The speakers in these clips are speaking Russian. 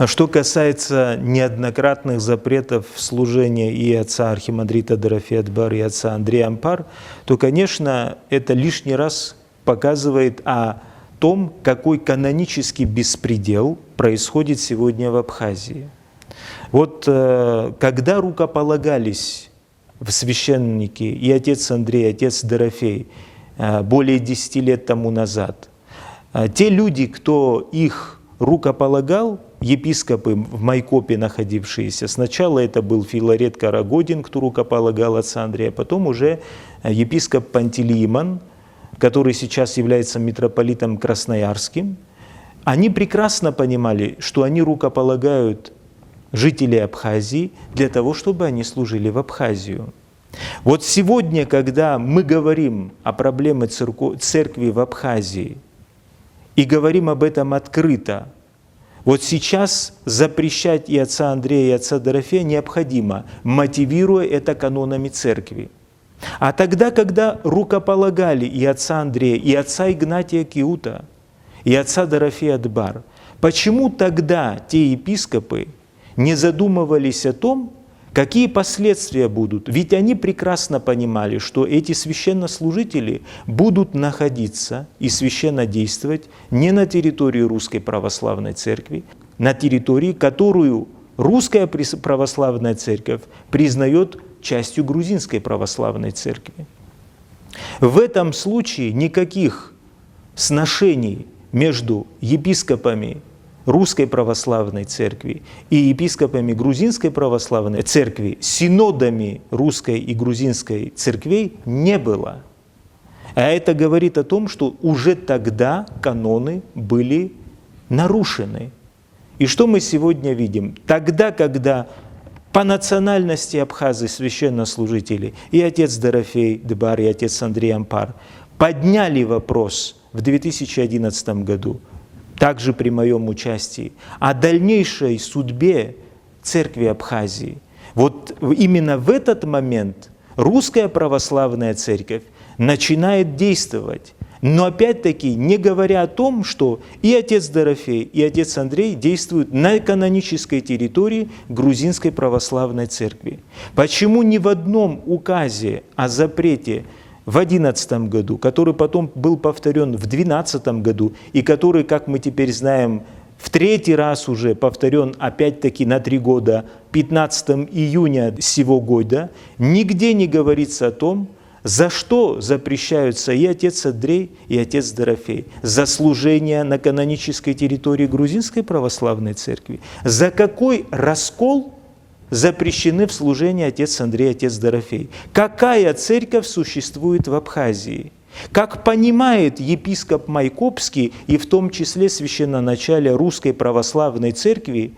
А что касается неоднократных запретов служения и отца архимандрита Дорофея Дбар, и отца Андрея Ампар, то, конечно, это лишний раз показывает о том, какой канонический беспредел происходит сегодня в Абхазии. Вот когда рукополагались в священники и отец Андрей, и отец Дорофей более 10 лет тому назад, те люди, кто их рукополагал, епископы в Майкопе находившиеся, сначала это был Филарет Карагодин, кто рукополагал отца Андрея, потом уже епископ Пантелеимон, который сейчас является митрополитом Красноярским, они прекрасно понимали, что они рукополагают жителей Абхазии для того, чтобы они служили в Абхазию. Вот сегодня, когда мы говорим о проблеме церкви в Абхазии и говорим об этом открыто, вот сейчас запрещать и отца Андрея, и отца Дорофея необходимо, мотивируя это канонами церкви. А тогда, когда рукополагали и отца Андрея, и отца Игнатия Киута, и отца Дорофея Дбар, почему тогда те епископы не задумывались о том, какие последствия будут? Ведь они прекрасно понимали, что эти священнослужители будут находиться и священно действовать не на территории Русской Православной Церкви, на территории, которую Русская Православная Церковь признает частью Грузинской Православной Церкви. В этом случае никаких сношений между епископами Русской Православной Церкви и епископами Грузинской Православной Церкви, синодами Русской и Грузинской Церквей не было. А это говорит о том, что уже тогда каноны были нарушены. И что мы сегодня видим? Тогда, когда по национальности абхазы священнослужители и отец Дорофей Дбар, и отец Андрей Ампар подняли вопрос в 2011 году, также при моем участии, о дальнейшей судьбе церкви Абхазии. Вот именно в этот момент Русская Православная Церковь начинает действовать. Но опять-таки не говоря о том, что и отец Дорофей, и отец Андрей действуют на канонической территории Грузинской Православной Церкви. Почему ни в одном указе о запрете в 2011 году, который потом был повторен в 2012 году, и который, как мы теперь знаем, в 3-й раз уже повторен опять-таки на 3 года, 15 июня сего года, нигде не говорится о том, за что запрещаются и отец Андрей, и отец Дорофей? За служение на канонической территории Грузинской Православной Церкви? За какой раскол запрещены в служении отец Андрей и отец Дорофей? Какая церковь существует в Абхазии? Как понимает епископ Майкопский, и в том числе священноначалие Русской Православной Церкви,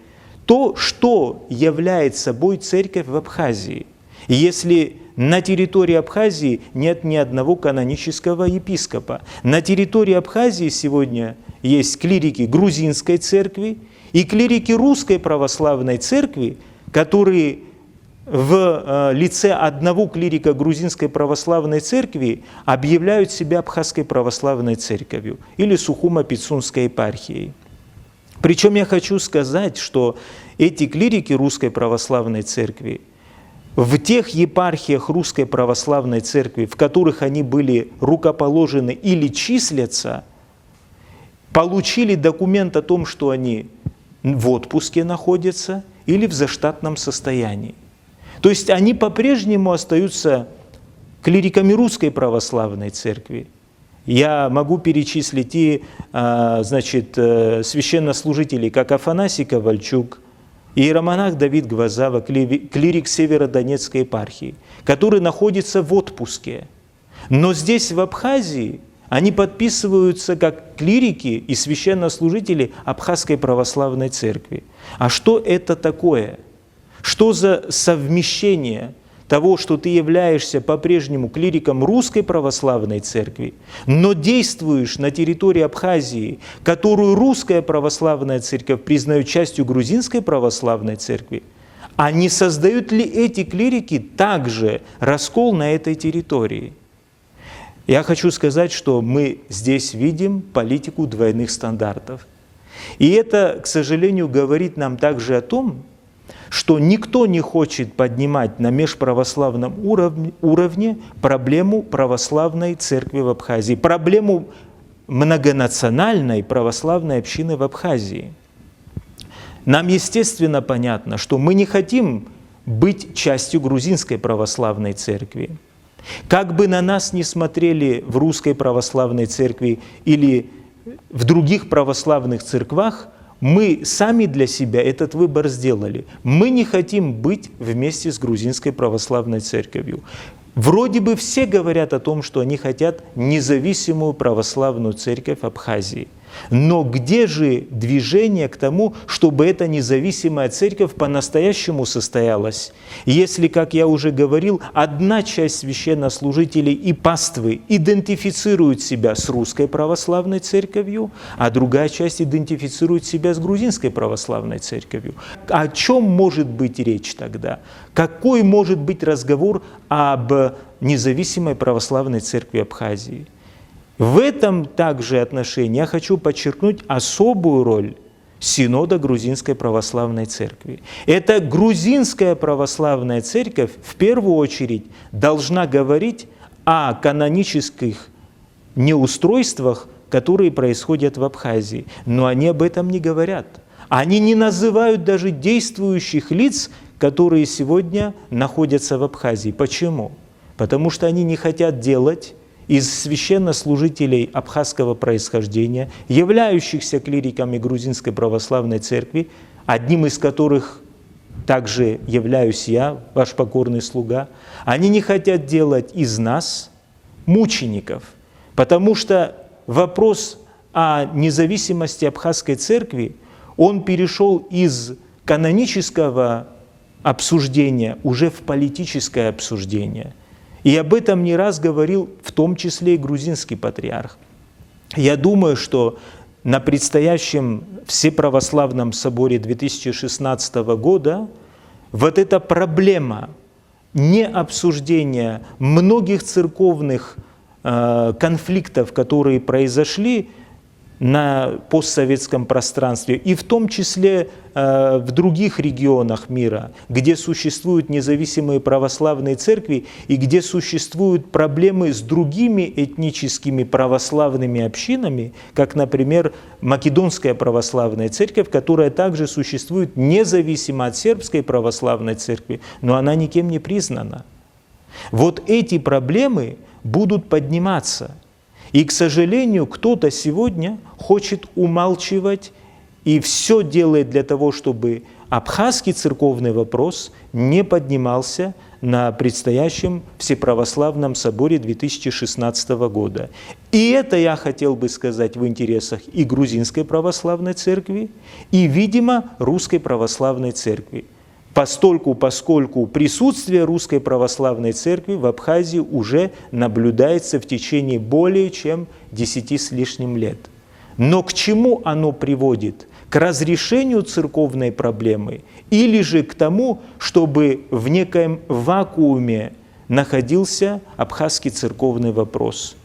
то, что является собой церковь в Абхазии? Если на территории Абхазии нет ни одного канонического епископа. На территории Абхазии сегодня есть клирики Грузинской Церкви и клирики Русской Православной Церкви, которые в лице одного клирика Грузинской Православной Церкви объявляют себя Абхазской Православной Церковью или Сухумо-Пицунской епархией. Причем я хочу сказать, что эти клирики Русской Православной Церкви в тех епархиях Русской Православной Церкви, в которых они были рукоположены или числятся, получили документ о том, что они в отпуске находятся или в заштатном состоянии. То есть они по-прежнему остаются клириками Русской Православной Церкви. Я могу перечислить и священнослужителей, как Афанасий Ковальчук, иеромонах Давид Гвоздава, клирик Северодонецкой епархии, который находится в отпуске. Но здесь, в Абхазии, они подписываются как клирики и священнослужители Абхазской Православной Церкви. А что это такое? Что за совмещение того, что ты являешься по-прежнему клириком Русской Православной Церкви, но действуешь на территории Абхазии, которую Русская Православная Церковь признает частью Грузинской Православной Церкви, а не создают ли эти клирики также раскол на этой территории? Я хочу сказать, что мы здесь видим политику двойных стандартов. И это, к сожалению, говорит нам также о том, что никто не хочет поднимать на межправославном уровне проблему православной церкви в Абхазии, проблему многонациональной православной общины в Абхазии. Нам, естественно, понятно, что мы не хотим быть частью грузинской православной церкви. Как бы на нас ни смотрели в русской православной церкви или в других православных церквах, мы сами для себя этот выбор сделали. Мы не хотим быть вместе с грузинской православной церковью. Вроде бы все говорят о том, что они хотят независимую православную церковь Абхазии. Но где же движение к тому, чтобы эта независимая церковь по-настоящему состоялась, если, как я уже говорил, одна часть священнослужителей и паствы идентифицирует себя с русской православной церковью, а другая часть идентифицирует себя с грузинской православной церковью? О чем может быть речь тогда? Какой может быть разговор об независимой православной церкви Абхазии? В этом также отношении я хочу подчеркнуть особую роль Синода Грузинской Православной Церкви. Эта грузинская православная церковь в первую очередь должна говорить о канонических неустройствах, которые происходят в Абхазии. Но они об этом не говорят. Они не называют даже действующих лиц, которые сегодня находятся в Абхазии. Почему? Потому что они не хотят делать из священнослужителей абхазского происхождения, являющихся клириками Грузинской Православной Церкви, одним из которых также являюсь я, ваш покорный слуга, они не хотят делать из нас мучеников, потому что вопрос о независимости Абхазской Церкви, он перешел из канонического обсуждения уже в политическое обсуждение. И об этом не раз говорил в том числе и грузинский патриарх. Я думаю, что на предстоящем Всеправославном соборе 2016 года вот эта проблема необсуждения многих церковных конфликтов, которые произошли на постсоветском пространстве, и в том числе в других регионах мира, где существуют независимые православные церкви и где существуют проблемы с другими этническими православными общинами, как, например, Македонская православная церковь, которая также существует независимо от сербской православной церкви, но она никем не признана. Вот эти проблемы будут подниматься. И, к сожалению, кто-то сегодня хочет умалчивать и все делает для того, чтобы абхазский церковный вопрос не поднимался на предстоящем Всеправославном соборе 2016 года. И это я хотел бы сказать в интересах и Грузинской православной церкви, и, видимо, Русской православной церкви. Поскольку присутствие Русской Православной Церкви в Абхазии уже наблюдается в течение более чем 10 с лишним лет. Но к чему оно приводит? К разрешению церковной проблемы или же к тому, чтобы в некоем вакууме находился абхазский церковный вопрос?